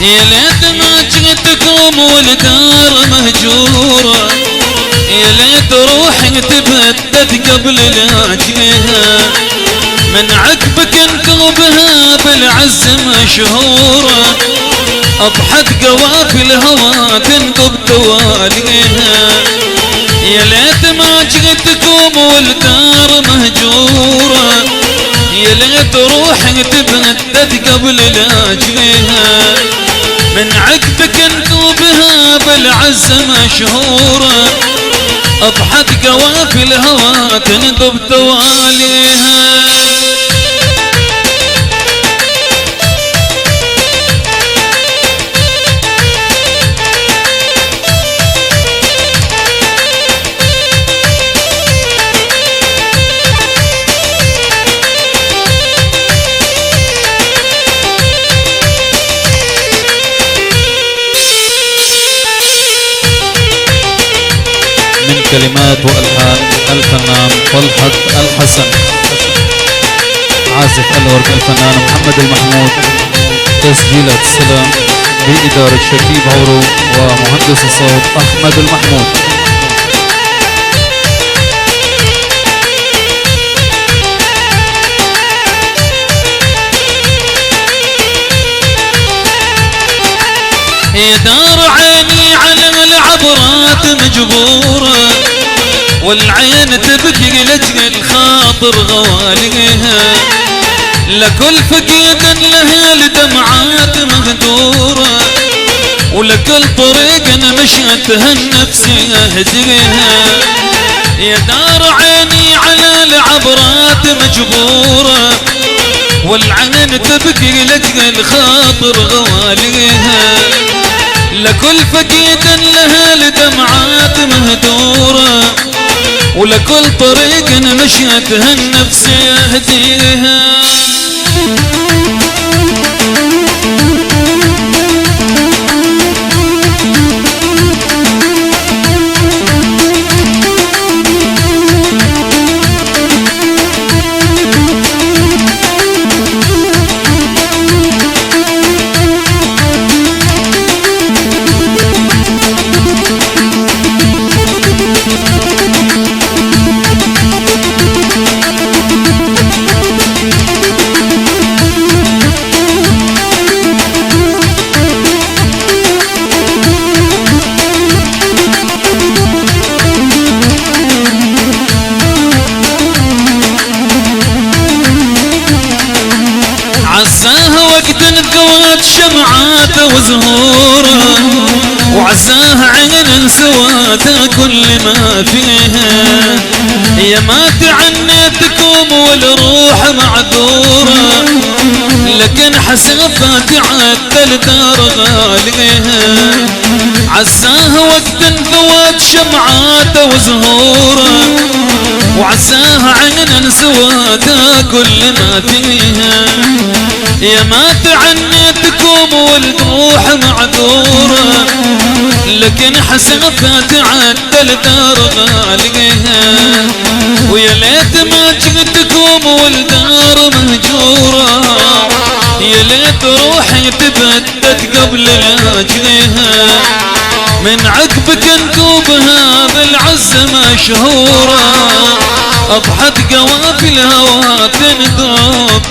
يا ليت ما جيتكم والدار مهجورة، يا ليت روحي تبدد قبل لاجلها، من عقبك انكوبها بالعز مشهورة، اضحت قوافي الهوى تنقب تواليها. يا ليت ما جيتكم والدار مهجورة، يا ليت روحي تبدد قبل لاجلها، من عقبك انكوبها بالعز مشهورة، اضحت قوافي الهوى تنقب تواليها. كلمات والحان الفنان طلحة الحسن، عازف الورق الفنان محمد المحمود، تسجيلات السلام بإدارة شكيب عورو، ومهندس الصوت أحمد المحمود. يا دار عيني على العبرات مجبورة، والعين تبكي لجل الخاطر غواليها، لكل فقيد لها الدمعات مهدورة، ولكل طريق مشيتها النفس يهديها. يا دار عيني على العبرات مجبورة، والعين تبكي لجل الخاطر غواليها، لكل فقيد لها الدمعات مهدورة، ولكل طريق مشيتها النفس يهديها. عزاها وقت انثوت شمعات وزهورها، وعزاها عين سواتها كل ما فيها. يا ما تعنيتكم والروح معذورة، لكن حسبها تعدل دار غاليها. عزاها وقت انثوت شمعات وزهورها، وعزاها عين سواتها كل ما فيها. يا ما تعنيتكم والروح معذورة، لكن حسبها تعدل دار غاليها. ويا ليت ما جئتكم والدار مهجورة، يا ليت روحي تبدد قبل لاجلها، من عقبك انكوبها بالعز مشهورة، اضحت قوافي الهوى تنقب